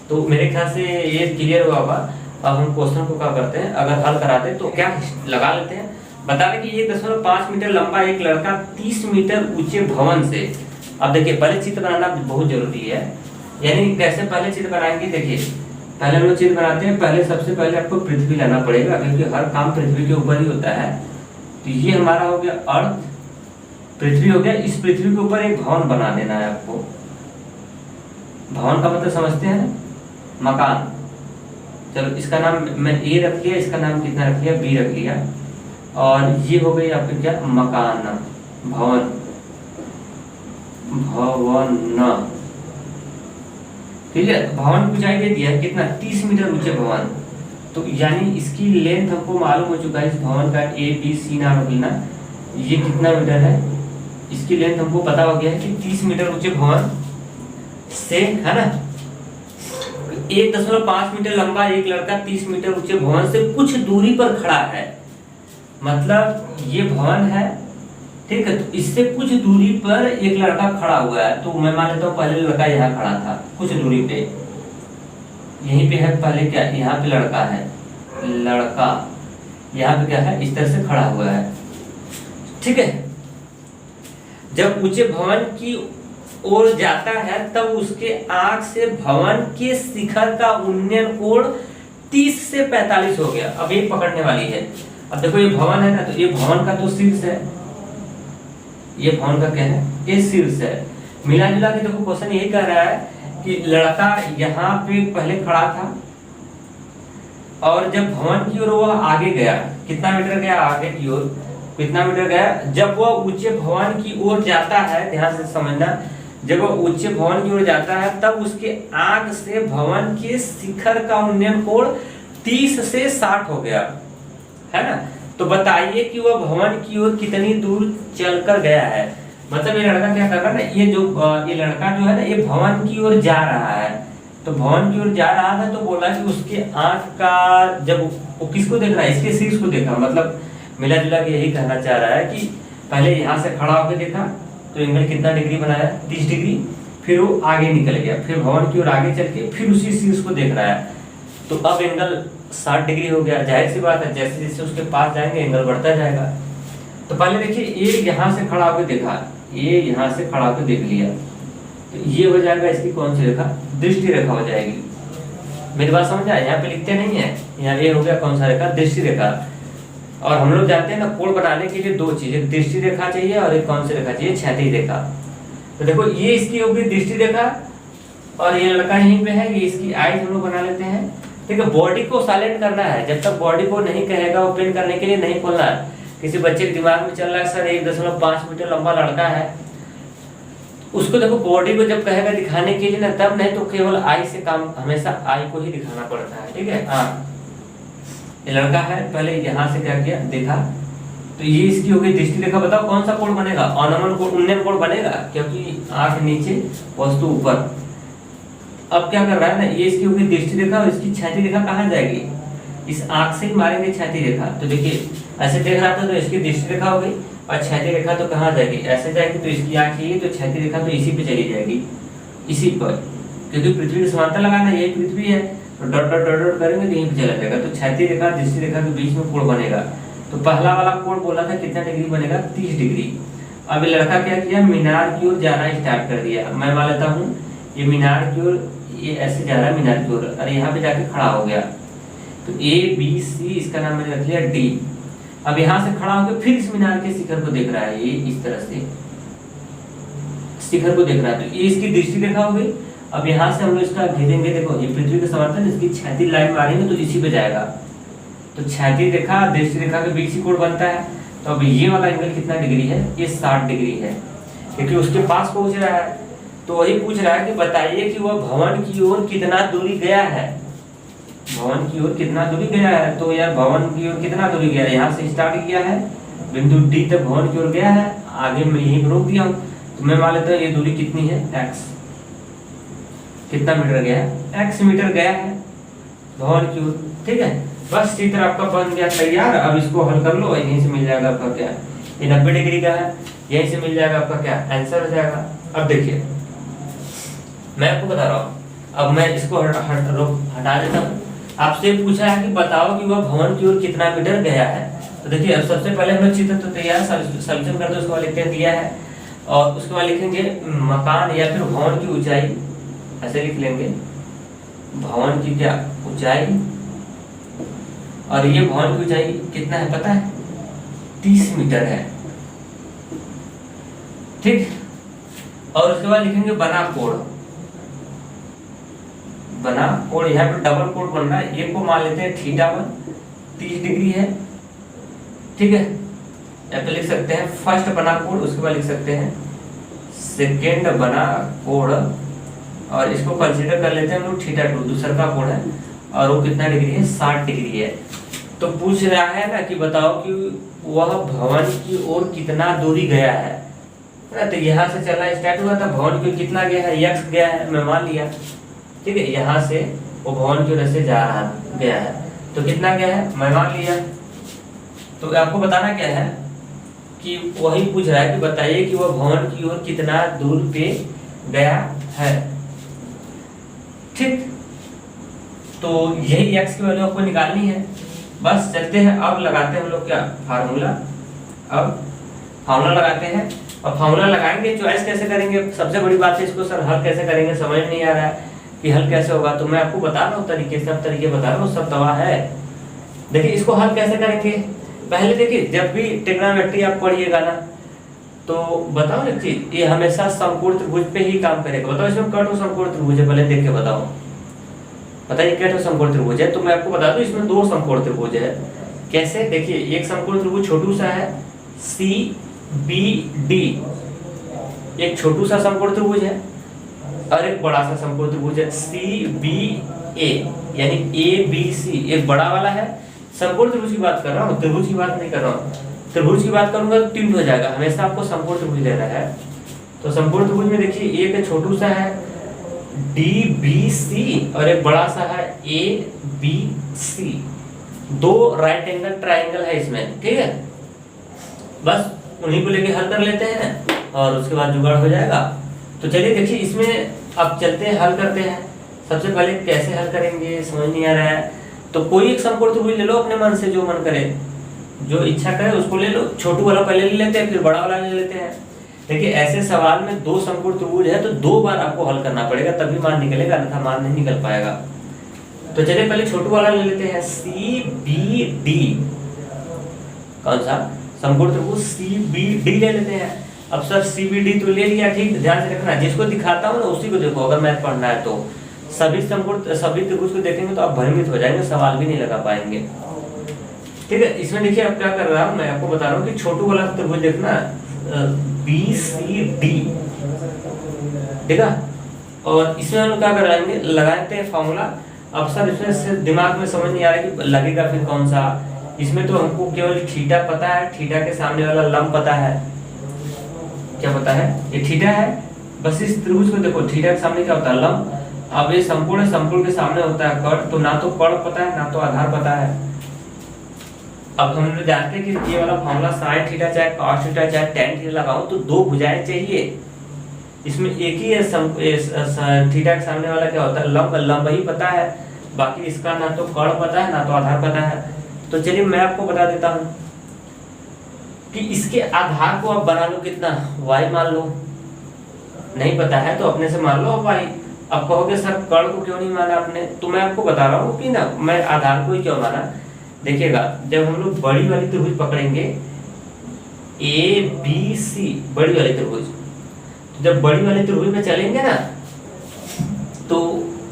तो मेरे ख्याल से ये क्लियर हुआ होगा। अब हम क्वेश्चन को क्या करते हैं, अगर हल कराते तो क्या लगा लेते हैं। बता दें कि 1.5 मीटर लंबा एक लड़का 30 मीटर ऊंचे भवन से, अब देखिए पहले चित्र बनाना बहुत जरूरी है। यानी कैसे पहले चित्र बनाएंगे, देखिए पहले हम लोग चित्र बनाते हैं, पहले सबसे पहले आपको पृथ्वी लाना पड़ेगा, क्योंकि हर काम पृथ्वी के ऊपर ही होता है। तो ये हमारा हो गया अर्थ, पृथ्वी हो गया। इस पृथ्वी के ऊपर एक भवन बना देना है आपको। भवन का मतलब समझते हैं, मकान। चलो इसका नाम मैं ए रख लिया, इसका नाम कितना रख लिया, बी रख लिया, और ये हो गई आपकी क्या, मकान, भवन, भवन, ठीक है। भवन की ऊंचाई दे दिया है कितना, 30 मीटर ऊंचे भवन। तो यानी इसकी लेंथ हमको मालूम हो चुका है, इस भवन का ए बी सी नाम रख लेना, ये कितना मीटर है, इसकी लेंथ हमको पता हो गया है कि 30 मीटर ऊंचे भवन से, है ना। 1.5 मीटर लंबा एक लड़का 30 मीटर ऊंचे भवन से कुछ दूरी पर खड़ा है, मतलब ये भवन है, ठीक है। तो इससे कुछ दूरी पर एक लड़का खड़ा हुआ है। तो मैं मान लेता हूँ पहले लड़का यहाँ खड़ा था, कुछ दूरी पे, यहीं पे है पहले, क्या यहाँ पे लड़का है, लड़का यहाँ पे क्या है, इस तरह से खड़ा हुआ है, ठीक है। जब ऊंचे भवन की ओर जाता है तब उसके आंख से भवन के शिखर का उन्नयन कोण 30 से 45 हो गया। अब ये पकड़ने वाली है। अब देखो ये भवन है ना, तो ये भवन का तो शीर्ष है, ये भवन का क्या है, ये शीर्ष है। मिला जुला के देखो क्वेश्चन यही कह रहा है कि लड़का यहाँ पे पहले खड़ा था, और जब भवन की ओर वह आगे गया, कितना मीटर गया आगे की ओर, कितना मीटर गया। जब वह ऊंचे भवन की ओर जाता है, ध्यान से समझना, जब वह ऊंचे भवन की ओर जाता है तब उसके आंख से भवन के शिखर का उन्नयन कोण 30 से 60 हो गया, है ना। तो बताइए कि वह भवन की ओर कितनी दूर चलकर गया है। मतलब ये लड़का क्या कर रहा है ना, ये लड़का जो है ना, ये भवन की ओर जा रहा है। तो भवन की ओर जा रहा था तो बोला कि उसके आंख का, जब वो किसको देख रहा है, इसके शीर्ष को देखा। मतलब मिला जुला के यही कहना चाह रहा है कि पहले यहाँ से खड़ा होकर देखा तो एंगल कितना डिग्री बनाया, 30 डिग्री। फिर वो आगे निकल गया, फिर भवन की ओर आगे चल के फिर उसी शीर्ष को देख रहा है। तो अब एंगल 60 डिग्री हो गया। जाहिर सी बात है, जैसे जैसे उसके पास जाएंगे एंगल बढ़ता जाएगा। तो पहले देखिए, ये यहाँ से खड़ा होकर देखा, ये यहाँ से खड़ा होकर देख लिया, तो ये हो जाएगा इसकी कौन सी रेखा, दृष्टि रेखा हो जाएगी। मेरी बात समझ आए, यहाँ पे लिखते नहीं है, यहाँ ये हो गया कौन सा रेखा, दृष्टि रेखा। और हम लोग जानते हैं ना, कोण बनाने के लिए दो चीज, एक दृष्टि रेखा चाहिए और एक कौन सी रेखा चाहिए, क्षैतिज रेखा। तो देखो ये इसकी होगी दृष्टि रेखा और ये लड़का यहीं पे है, ये इसकी आईज हम लोग बना लेते हैं। ठीक है, बॉडी को साइलेंट करना है, जब तक बॉडी को नहीं कहेगा ओपन करने के लिए नहीं खोलना है। किसी बच्चे के दिमाग में चल रहा है सर 1.5 मीटर लंबा लड़का है, उसको देखो बॉडी को जब कहेगा दिखाने के लिए ना, तब नहीं तो केवल आई से काम, हमेशा आई को ही दिखाना पड़ता है। ठीक है, हाँ ये लड़का है, पहले यहाँ से क्या किया देखा, तो ये इसकी हो गई दृष्टि रेखा। बताओ कौन सा कोण बनेगा, अनमन कोण, उन्नयन कोण बनेगा, क्योंकि आंख नीचे वस्तु ऊपर। अब क्या कर रहा है ना, ये इसकी हो गई दृष्टि रेखा और इसकी क्षैतिज रेखा कहाँ जाएगी, इस आंख से ही मारेंगे क्षैतिज रेखा। तो देखिए ऐसे देख रहा था तो इसकी दृष्टि रेखा हो गई और क्षैतिज रेखा तो कहाँ जाएगी, ऐसे जाएगी। तो इसकी आंख ये, तो क्षैतिज रेखा तो इसी पे चली जाएगी, इसी पर, क्योंकि पृथ्वी के समांतर लगाना, यही पृथ्वी है, तो डॉट डॉट डॉट डॉट करेंगे तो यहीं पे चला जाएगा। तो क्षैतिज रेखा दृष्टि रेखा के बीच में कोण बनेगा। तो पहला वाला कोण बोला था कितना डिग्री बनेगा, 30 डिग्री। अब ये लड़का क्या किया, मीनार की ओर जाना स्टार्ट कर दिया। मैं मान लेता हूँ ये मीनार की ओर, ये ऐसे जा रहा है मीनार की ओर, और यहाँ पे जाके खड़ा हो गया। तो A B C इसका नाम मैंने रख लिया D। अब यहाँ से खड़ा होकर फिर इस मीनार के शिखर को देख रहा है, ये इस तरह से शिखर को देख रहा है। तो ये इसकी दृष्टि रेखा हो गई। अब यहाँ से हम लोग इसका घेरेंगे, देखो ये पृथ्वी के समांतर, इसकी क्षैतिज लाइन मारेंगे तो इसी पे जाएगा। तो क्षैतिज रेखा दृष्टि रेखा के बीच ही कोण बनता है। तो अब ये वाला एंगल कितना डिग्री है, ये 60 डिग्री है, क्योंकि उसके पास पहुंच रहा है। तो वही पूछ रहा है कि बताइए कि वह भवन की ओर कितना दूरी गया है, भवन की ओर कितना दूरी गया है। तो यार भवन की ओर कितना दूरी गया है, यहाँ से स्टार्ट किया है, बिंदु D तक भवन की ओर गया है, आगे मैं यहीं रोक दिया हूँ। तो मैं मान लेता हूँ ये दूरी कितनी है, x, कितना मीटर गया है, x मीटर गया है भवन की ओर। ठीक है, बस चित्र आपका बन गया तैयार। अब इसको हल कर लो, यहीं से मिल जाएगा आपका क्या, ये 90 डिग्री का है, यहीं से मिल जाएगा आपका क्या आंसर हो जाएगा। अब देखिए मैं आपको बता रहा हूँ, अब मैं इसको हटा देता हूँ। आपसे पूछा है कि बताओ कि वह भवन की ओर कितना मीटर गया है। तो देखिए अब सबसे पहले हम चित्र तो तैयार, सॉल्यूशन कर दो, उसके बाद लिखते दिया है और उसके बाद लिखेंगे मकान या फिर भवन की ऊंचाई, ऐसे लिख लेंगे भवन की क्या ऊंचाई। और ये भवन की ऊंचाई कितना है पता है, 30 मीटर है। ठीक, और उसके बाद लिखेंगे बना कोण, बना कोण, यहाँ पे डबल कोण बन रहा है, एक को मान लेते हैं θ1 30 डिग्री है। ठीक है, यहाँ पे लिख सकते हैं फर्स्ट बना कोण, उसके बाद लिख सकते हैं सेकेंड बना कोण, और इसको कंसीडर कर लेते हैं हम लोग θ2 दूसरा का कोण है, और वो कितना डिग्री है, 60 डिग्री है। तो पूछ रहा है ना कि बताओ कि वह भवन की ओर कितना दूरी गया है। तो यहाँ से चलना स्टार्ट हुआ था, भवन की ओर कितना गया है, x गया है, मैं मान लिया। ठीक है, यहाँ से वो भवन की ओर से जा रहा गया है, तो कितना गया है मैं मान लिया। तो आपको बताना क्या है कि वही पूछ रहा है कि बताइए कि वह भवन की ओर कितना दूर पे गया है। ठीक, तो यही x की वैल्यू आपको निकालनी है। बस चलते हैं, अब लगाते हैं हम लोग क्या फार्मूला। अब फार्मूला लगाते हैं, और फार्मूला लगाएंगे चॉइस कैसे करेंगे, सबसे बड़ी बात है इसको सर हल कैसे करेंगे, समझ नहीं आ रहा है कि हल कैसे होगा। तो मैं आपको बता रहा हूँ तरीके, सब तरीके बता रहा हूँ, सब दवा है। देखिए इसको हल कैसे करेंगे, पहले देखिए जब भी ट्रिग्नोमेट्री आप पढ़िएगा ना, तो बताओ एक चीज, ये हमेशा समकोण त्रिभुज पे ही काम करेगा। बताओ इसमें कट समकोण त्रिभुज है, पहले देख के बताओ, बताइए क्या समकोण त्रिभुज है। तो मैं आपको बता दूं इसमें 2 समकोण त्रिभुज है, कैसे, देखिए एक समकोण त्रिभुज छोटू सा है सी बी डी, एक छोटू सा समकोण त्रिभुज है और एक बड़ा सा समकोण त्रिभुज है सी बी ए, यानी ए बी सी एक बड़ा वाला है। समकोण त्रिभुज की बात कर रहा हूँ, त्रिभुज की बात नहीं कर रहा हूँ। त्रिभुज की बात करूंगा तो ट्यून हो जाएगा, हमेशा आपको समकोण त्रिभुज लेना है। तो समकोण त्रिभुज में देखिए एक छोटू सा है डी बी सी और एक बड़ा सा है ए बी सी, दो राइट एंगल ट्राइंगल है इसमें, ठीक है। बस उन्हीं को लेके हल कर लेते हैं और उसके बाद जुगाड़ हो जाएगा। तो चलिए देखिए इसमें अब चलते हैं, हल करते हैं। सबसे पहले कैसे हल करेंगे समझ नहीं आ रहा है, तो कोई एक समकोण त्रिभुज ले लो अपने मन से, जो मन करे, जो इच्छा करे उसको ले लो। छोटू वाला पहले ले लेते हैं, फिर बड़ा वाला ले लेते हैं। देखिए ऐसे सवाल में दो समकोण त्रिभुज है तो दो बार आपको हल करना पड़ेगा, तभी मान निकलेगा, अन्यथा मान नहीं निकल पाएगा। तो चलिए पहले छोटू वाला ले लेते हैं, सी बी डी। कौन सा समकोण त्रिभुज सी बी डी ले लेते हैं। अब सर सी बी डी तो ले लिया, ठीक, ध्यान से रखना, जिसको दिखाता हूँ ना उसी को देखो, अगर मैथ पढ़ना है तो। सभी त्रिभुज को देखेंगे तो आप भ्रमित हो जाएंगे, सवाल भी नहीं लगा पाएंगे, ठीक है। इसमें देखिए अब क्या कर रहा हूँ, मैं आपको बता रहा हूँ कि छोटू वाला त्रिभुज देखना बी सी डी, ठीक है। और इसमें हम क्या कराएंगे, लगाते हैं फॉर्मूला। अब सर इसमें से दिमाग में समझ नहीं आ रहा कि लगेगा फिर कौन सा। इसमें तो हमको केवल थीटा पता है, थीटा के सामने वाला लंब पता है। क्या पता है, ये थीटा है। बस इस त्रिभुज को देखो, थीटा के सामने क्या होता है, लंब। अब ये संपूर्ण, संपूर्ण के सामने होता है कर्ण, तो ना तो कर्ण पता है ना तो आधार पता है। अब हम लोग जानते हैं कि ये वाला फॉर्मूला sin थीटा चाहे cos थीटा चाहे tan थीटा लगाऊं तो दो भुजाएं चाहिए। इसमें एक ही है थीटा के सामने वाला क्या होता है, लंब। लंब ही पता है, बाकी इसका ना तो कर्ण पता है ना तो आधार पता है। तो चलिए मैं आपको बता देता हूं कि इसके आधार को आप बना लो कितना, y मान लो। नहीं पता है तो अपने से मान लो y। अब कहोगे सर कर्ण को क्यों नहीं माना आपने, तो मैं आपको बता रहा हूँ कि ना मैं आधार को ही क्यों माना। देखिएगा जब हम लोग बड़ी वाली त्रिभुज पकड़ेंगे ए बी सी, बड़ी वाली त्रिभुज, तो जब बड़ी वाली त्रिभुज में चलेंगे ना तो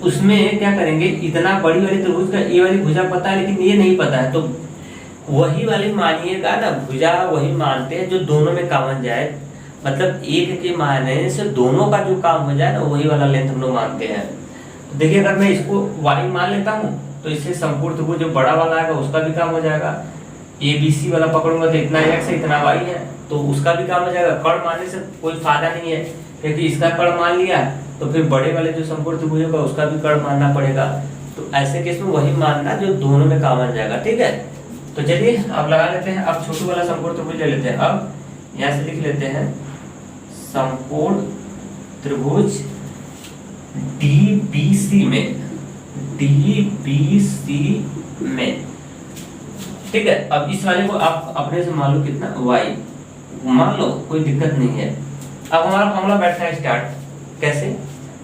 उसमें क्या करेंगे, इतना बड़ी वाली त्रिभुज का ये वाली भुजा पता है लेकिन ये नहीं पता है, तो वही वाली मानिएगा ना, भुजा वही मानते हैं जो दोनों में कॉमन जाए। मतलब एक के मानने से दोनों का जो काम हो जाए ना वही वाला लेंथ हम लोग मानते हैं। तो देखिए अगर मैं इसको y मान लेता हूँ तो इससे संपूर्ण त्रिभुज जो बड़ा वाला आएगा उसका भी काम हो जाएगा। ए बी सी वाला पकड़ूंगा तो इतना x है इतना y है, तो उसका भी काम हो जाएगा। कर्ण मानने से कोई फायदा नहीं है, क्योंकि इसका कर्ण मान लिया तो फिर बड़े वाले जो संपूर्ण त्रिभुज होगा उसका भी कर्ण मानना पड़ेगा। तो ऐसे केस में वही मानना जो दोनों में कॉमन जाएगा, ठीक है। तो चलिए अब लगा लेते हैं। अब छोटू वाला संपूर्ण त्रिभुज ले लेते हैं। अब यहाँ से लिख लेते हैं संपूर्ण त्रिभुज DBC में, DBC में, ठीक है। अब इस वाले को आप अपने से मान लो कितना, y मान लो, कोई दिक्कत नहीं है। अब हमारा फॉर्मूला बैठना है स्टार्ट। कैसे,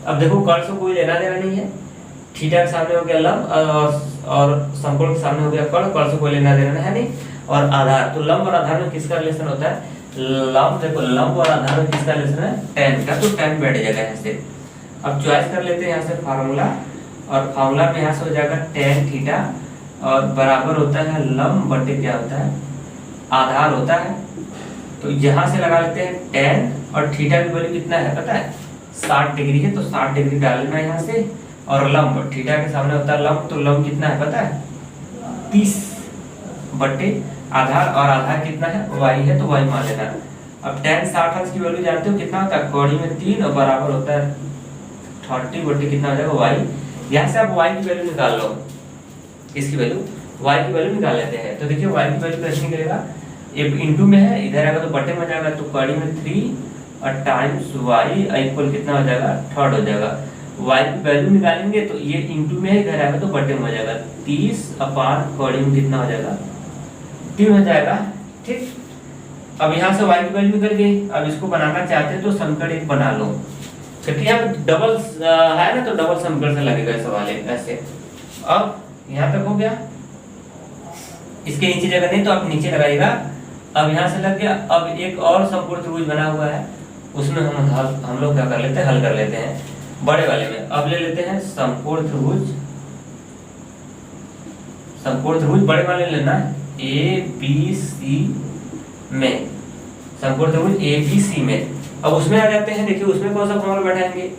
अब देखो कर्ण से कोई लेना देना नहीं है, थीटा के सामने हो गया लंब और संपूर्ण के सामने हो गया कर्ण, कर्ण से कोई लेना देना है नहीं। और आधार, तो लंब और आधार में किसका रिलेशन होता है, लंब। देखो लंब और आधार में किसका रिलेशन है, tan का, तो tan बैठ जाएगा यहाँ से। अब चॉइस कर लेते हैं यहाँ से फार्मूला, और फार्मूला में यहाँ से हो जाएगा tan थीटा और बराबर होता है लंब बटे क्या होता है, आधार होता है। तो यहाँ से लगा लेते हैं tan, और थीटा की वैल्यू कितना है पता है, 60 डिग्री है, तो 60 डिग्री डाल लेना यहाँ से। और लंब, थीटा के सामने होता है लंब, तो लंब कितना है पता है, 30 बटे आधार, और आधार कितना है, y है, तो y मान लेना। अब tan 60 की वैल्यू जानते हो कितना होता है, कौड़ी में 3 और बराबर होता है 30 बटे कितना हो जाएगा, y। यहाँ से आप y की वैल्यू निकाल लो, इसकी वैल्यू, y की वैल्यू निकाल लेते हैं। तो देखिए y की वैल्यू कैसे निकलेगा, एक इंटू में है, इधर आएगा तो बटे में जाएगा, तो कौड़ी में 3 और टाइम्स y इक्वल कितना हो जाएगा, 3 हो जाएगा। y की वैल्यू निकालेंगे तो ये इंटू में है, इधर आएगा तो बटे में हो जाएगा, 30 अपान कौड़ी में कितना हो जाएगा, 3 हो जाएगा, ठीक। अब यहाँ से y की वैल्यू निकल गई। अब इसको बनाना चाहते हैं तो समीकरण एक बना लो, क्योंकि यहाँ डबल है ना, तो डबल समीकरण से लगेगा सवाल ऐसे। अब यहाँ तक हो गया, इसके नीचे जगह नहीं तो आप नीचे लगाइएगा। अब यहाँ से लग गया। अब एक और संपूर्ण त्रिभुज बना हुआ है, उसमें हम लोग क्या कर लेते हैं, हल कर लेते हैं बड़े वाले में। अब ले लेते हैं संपूर्ण त्रिभुज, संपूर्ण त्रिभुज बड़े वाले लेना है, ABC में, समकोण त्रिभुज ABC में। अब उसमें आ जाते हैं, देखिए उसमें कौन सा फॉर्मूला बैठाएंगे,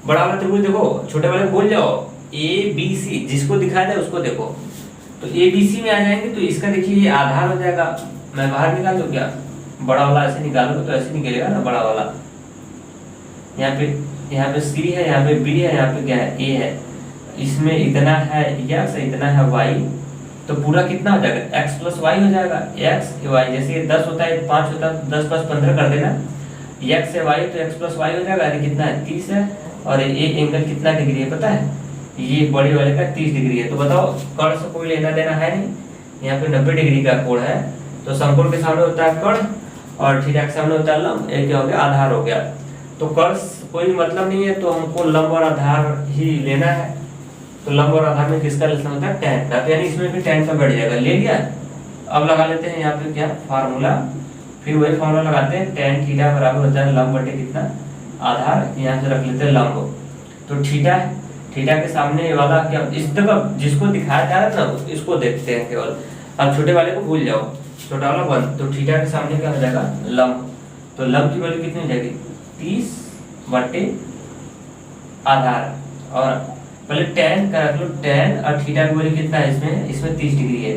बड़ा वाला त्रिभुज देखो, छोटे वाले भूल जाओ, ABC जिसको दिखाया था उसको देखो, तो ABC में आ जाएंगे। तो इसका देखिए ये आधार हो जाएगा, मैं बाहर निकाल दूं क्या, बड़ा वाला ऐसे निकालोगे तो ऐसे निकलेगा ना बड़ा वाला, यहाँ पे C है, यहाँ पे B है, यहाँ पे क्या है A है, इसमें इतना है x, इतना है y, तो पूरा कितना हो जाएगा x प्लस y हो जाएगा, x y, जैसे ये 10 होता है 5 होता है, 10 प्लस 15 कर देना, x से y तो x प्लस y हो जाएगा, ये कितना है 30 है, और ये एंगल कितना डिग्री है पता है, ये बड़े वाले का 30 डिग्री है। तो बताओ कर्ण से कोई लेना देना है नहीं, यहाँ पे 90 डिग्री का कोण है, तो समकोण के सामने होता है कर्ण और थीटा के सामने होता है लंब, एक क्या हो गया आधार हो गया। तो कर्ण कोई मतलब नहीं है, तो हमको लंब और आधार ही लेना है, तो लंब और आधार में किसका रिलेशन होता है tan का, तो यानी इसमें भी tan का बैठ जाएगा, ले लिया। अब लगा लेते हैं यहाँ पे क्या फार्मूला, फिर वही फार्मूला लगाते हैं, tan थीटा बराबर होता है लंब बटे कितना आधार, यहाँ से रख लेते हैं लंब, तो थीटा है, थीटा के सामने वाला क्या, इस जगह जिसको दिखाया जा रहा है ना इसको देखते हैं केवल, अब छोटे वाले को भूल जाओ, छोटा वाला बंद, तो थीटा के सामने क्या हो जाएगा लंब, तो लंब की वैल्यू कितनी हो जाएगी 30 बटे आधार, और पहले tan का रख लो, tan और थीटा की वैल्यू कितना है इसमें 30 डिग्री है,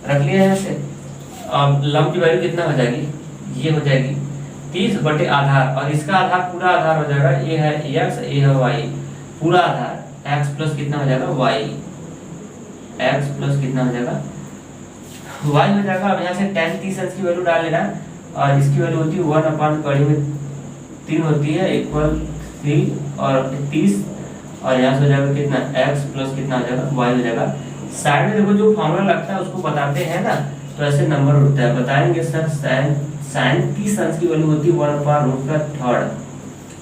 रख लिया यहाँ से। अब लंब की वैल्यू कितना हो जाएगी, ये हो जाएगी 30 बटे आधार, और इसका आधार पूरा आधार हो जाएगा, ये है x ये है y, पूरा आधार x प्लस कितना हो जाएगा y, x प्लस कितना हो जाएगा y हो जाएगा। अब यहाँ से tan 30 अंश की वैल्यू डाल लेना, और इसकी वैल्यू होती है 1 अपान कड़ी में 3 होती है इक्वल 3 और 30, और यहाँ से हो जाएगा कितना x प्लस कितना हो जाएगा y हो जाएगा। साइड में देखो जो फॉर्मूला लगता है उसको बताते हैं ना, तो ऐसे नंबर उठता है, बताएंगे सर sin 30 अंश की वैल्यू होती है 1/√3।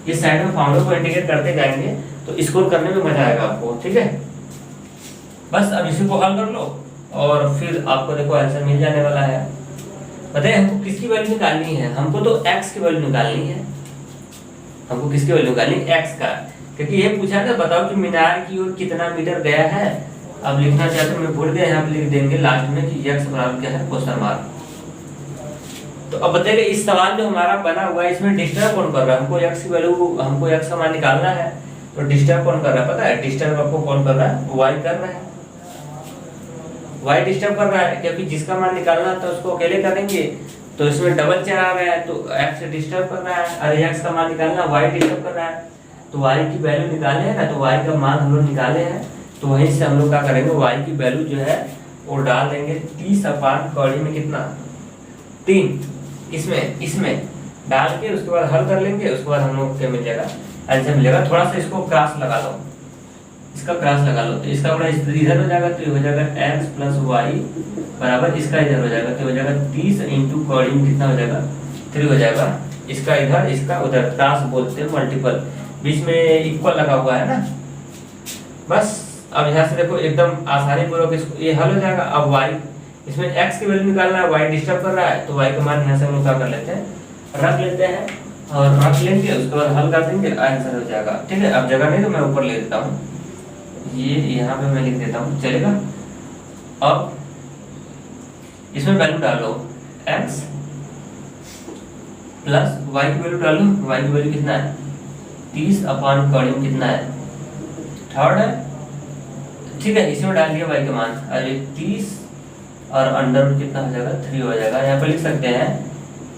ये साइड में फॉर्मूला को इंटीग्रेट करते जाएंगे तो स्कोर करने में मजा आएगा आपको, ठीक है। बस अब इसी को हल कर लो और फिर आपको देखो आंसर मिल जाने वाला है। बताइए हमको किसकी वैल्यू निकालनी है, हमको तो x की वैल्यू निकालनी है, हमको किसकी वैल्यू निकालनी है x का, क्योंकि ये पूछा था बताओ कि मीनार की ओर कितना मीटर गया है। अब लिखना चाहते मैं भूल गया, यहाँ पे लिख देंगे लास्ट में कि x बराबर क्या है क्वेश्चन मार्क। तो अब बताइए इस सवाल जो हमारा बना हुआ है इसमें डिस्टर्ब कौन कर रहा है, हमको x की वैल्यू, हमको x का मान निकालना है, तो डिस्टर्ब कौन कर रहा है पता है, डिस्टर्ब आपको कौन कर रहा है y कर रहा है, y डिस्टर्ब कर रहा है, क्योंकि जिसका मान निकालना था उसको अकेले करेंगे, तो इसमें डबल चला रहा है, तो x डिस्टर्ब कर रहा है, और x का मान निकालना y डिस्टर्ब कर रहा है, तो y की वैल्यू निकाले है ना, तो y का मान हम लोग निकाले हैं, तो वहीं से हम लोग क्या करेंगे y की वैल्यू जो है वो डाल देंगे 30 अपान कड़ी में कितना 3, इसमें डाल के उसके बाद हल कर लेंगे, उसके बाद हम लोग क्या मिल जाएगा आंसर मिलेगा। थोड़ा सा इसको क्रॉस लगा लो, इसका क्रॉस लगा लो, तो इसका बड़ा इधर हो जाएगा, तो ये हो जाएगा x प्लस y बराबर इसका इधर हो जाएगा, तो हो जाएगा 30 इंटू कड़ी में कितना हो जाएगा 3 हो जाएगा, इसका इधर इसका उधर, क्रॉस बोलते हैं मल्टीपल, बीच में इक्वल लगा हुआ है ना। बस अब यहाँ से देखो एकदम आसानी पूर्वक इसको ये हल हो जाएगा। अब y इसमें x की वैल्यू निकालना है, y डिस्टर्ब कर रहा है, तो y का मान यहाँ से हम लोग क्या कर लेते हैं रख लेते हैं, और रख लेंगे उसके बाद हल कर देंगे, आंसर हो जाएगा, ठीक है। अब जगह नहीं तो मैं ऊपर ले देता हूँ, ये यहाँ पे मैं लिख देता हूँ, चलेगा। अब इसमें वैल्यू डालो x प्लस y की वैल्यू डालो, y की वैल्यू कितना है 30 अपान कड़ी में कितना है 3 है, ठीक है। इसमें डाल दिया y का मान, अरे 30 और अंडर रूट कितना हो जाएगा 3 हो जाएगा। यहाँ पे लिख सकते हैं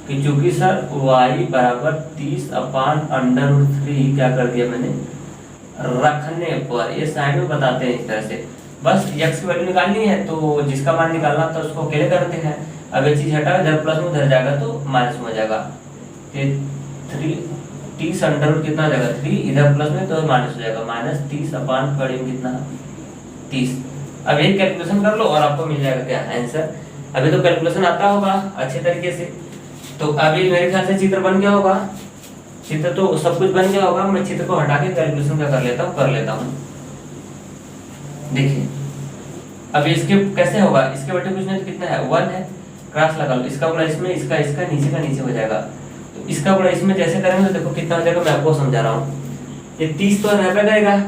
कि चूंकि सर y बराबर 30 अपान अंडर रूट 3 क्या कर दिया मैंने रखने पर, ये साइड में बताते हैं इस तरह से, बस x की वैल्यू निकालनी है, तो जिसका मान निकालना था उसको अकेले करते हैं। अब ये चीज हटा इधर प्लस में उधर जाएगा तो माइनस में हो जाएगा, 30 अंडर रूट कितना हो जाएगा 3, इधर प्लस में तो माइनस हो जाएगा, माइनस 30 अपान कड़ी में कितना 30। अब ये कैलकुलेशन कर लो और आपको मिल जाएगा क्या आंसर। अभी तो कैलकुलेशन आता होगा अच्छे तरीके से, तो अभी मेरे ख्याल से चित्र बन गया होगा, चित्र तो सब कुछ बन गया होगा, मैं चित्र को हटा के कैलकुलेशन क्या कर लेता हूँ। देखिए अब इसके कैसे होगा, इसके बटे कुछ नहीं तो कितना है 1 है, क्रॉस लगा लो, इसका बड़ा इसमें, इसका नीचे का नीचे हो जाएगा, तो इसका बड़ा इसमें जैसे करेंगे तो देखो कितना हो जाएगा, मैं आपको समझा रहा हूँ। ये 30 तो रह जाएगा,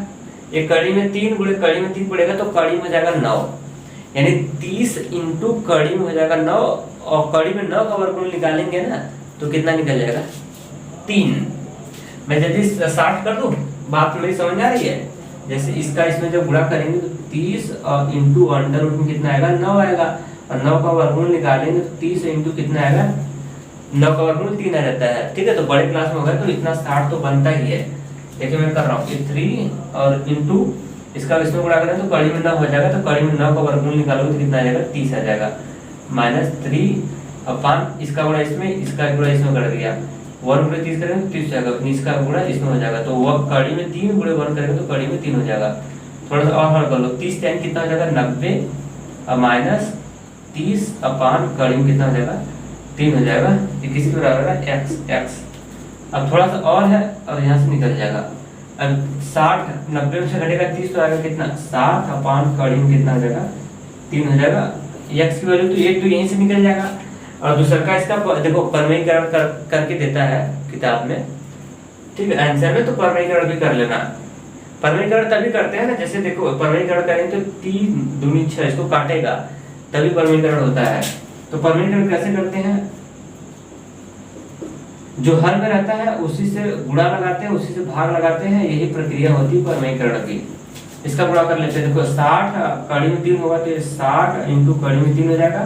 ये कड़ी में 3 गुणे कड़ी में 3 पड़ेगा तो कड़ी में जाएगा 9, यानी 30 इंटू कड़ी में हो जाएगा 9, और कड़ी में 9 का वर्गमूल निकालेंगे ना तो कितना निकल जाएगा 3। मैं जल्दी 60 कर दूं, बात मेरी समझ आ रही है। जैसे इसका इसमें जब गुणा करेंगे तो 30 और इंटू अंडर रूट में कितना आएगा 9 आएगा, और 9 का वर्गमूल निकालेंगे तो 30 इंटू कितना आएगा 9 का वर्गमूल 3 आ जाता है। ठीक है, तो बड़े क्लास में होगा तो इतना 60 तो बनता ही है। देखिए मैं कर रहा हूँ 3 और इंटू इसका इसमें गुणा करें तो कड़ी में 9 हो जाएगा, तो कड़ी में 9 का वर्गमूल निकालोगे तो कितना आ जाएगा 30 आ जाएगा, -3 अपान इसका गुणा इसमें, इसका गुणा इसमें कर दिया, 1 गुणे 30 करेंगे तो 30 जाएगा, इसका गुणा इसमें हो जाएगा, तो वह कड़ी में 3 गुणे 1 करेंगे तो कड़ी में 3 हो जाएगा। थोड़ा सा और हल कर लो, 30 tan कितना हो जाएगा 90 और -30 अपान कड़ी में कितना हो जाएगा 3 हो जाएगा, ये किसी के बराबर है x। अब थोड़ा सा और है और यहाँ से निकल जाएगा। अब 60 90 में से घटेगा 30 तो आएगा कितना 60 अपान कड़ी में कितना हो जाएगा 3 हो जाएगा। x की वैल्यू तो 1 तो यहीं से निकल जाएगा। और दूसरा का इसका देखो परमेयीकरण करके देता है किताब में, ठीक है, आंसर में, तो परमेयीकरण भी कर लेना। परमेयीकरण तभी करते हैं ना, जैसे देखो परमेयीकरण करेंगे तो 3 दूनी 6 इसको काटेगा तभी परमेयीकरण होता है। तो परमेयीकरण कैसे करते हैं, जो हर में रहता है उसी से गुणा लगाते हैं, उसी से भाग लगाते हैं, यही प्रक्रिया होती है परमेयीकरण की। इसका गुणा कर लेते हैं, देखो 60 कड़ी में 3 होगा तो ये 60 इंटू कड़ी में 3 हो जाएगा,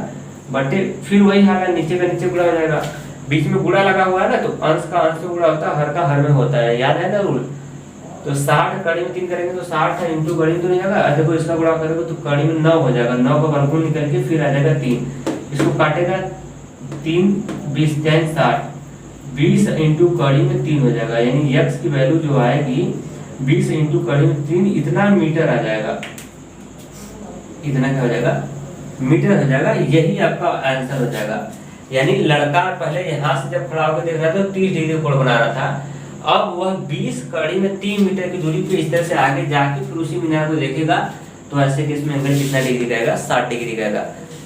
बटे फिर वही हाल है, नीचे का नीचे गुणा हो जाएगा, बीच में गुणा लगा हुआ है ना, तो अंश का अंश में गुणा होता है, हर का हर में होता है, याद है ना रूल। तो 60 कड़ी में 3 करेंगे तो 60 इंटू कड़ी में 3 हो जाएगा, देखो इसका गुणा करेंगे तो कड़ी में 9 हो जाएगा, 9 का वर्गमूल निकल के फिर आ जाएगा 3, इसको काटेगा 3 20 tan 60, 20 इंटू कड़ी में 3 हो जाएगा, यानी x की वैल्यू जो आएगी 20 इंटू कड़ी में 3 इतना मीटर आ जाएगा, इतना क्या हो जाएगा मीटर हो जाएगा, यही आपका आंसर हो जाएगा। यानी लड़का पहले यहाँ से जब खड़ा होकर देख रहा था तो 30 डिग्री कोण बना रहा था, अब वह 20 कड़ी में 3 मीटर की दूरी पे इस तरह से आगे जाके फिर उसी मीनार को देखेगा, तो ऐसे केस में एंगल कितना डिग्री रहेगा 60 डिग्री रहेगा।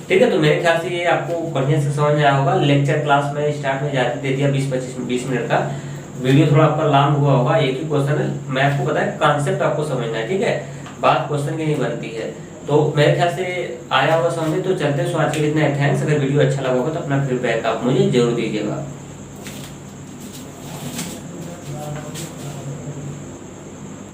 ठीक है, तो मेरे ख्याल से ये आपको बढ़िया से समझ में आया होगा। लेक्चर क्लास में स्टार्ट में जाते दे दिया 20 मिनट का वीडियो, थोड़ा आपका लॉन्ग हुआ होगा, एक ही क्वेश्चन है, मैं आपको बताया कॉन्सेप्ट आपको समझना है, ठीक है, बात क्वेश्चन की नहीं बनती है। तो मेरे ख्याल से आया होगा समझे, तो चलते हैं। सो आज के लिए इतना है, थैंक्स। अगर वीडियो अच्छा लगा होगा तो अपना फीडबैक आप मुझे जरूर दीजिएगा।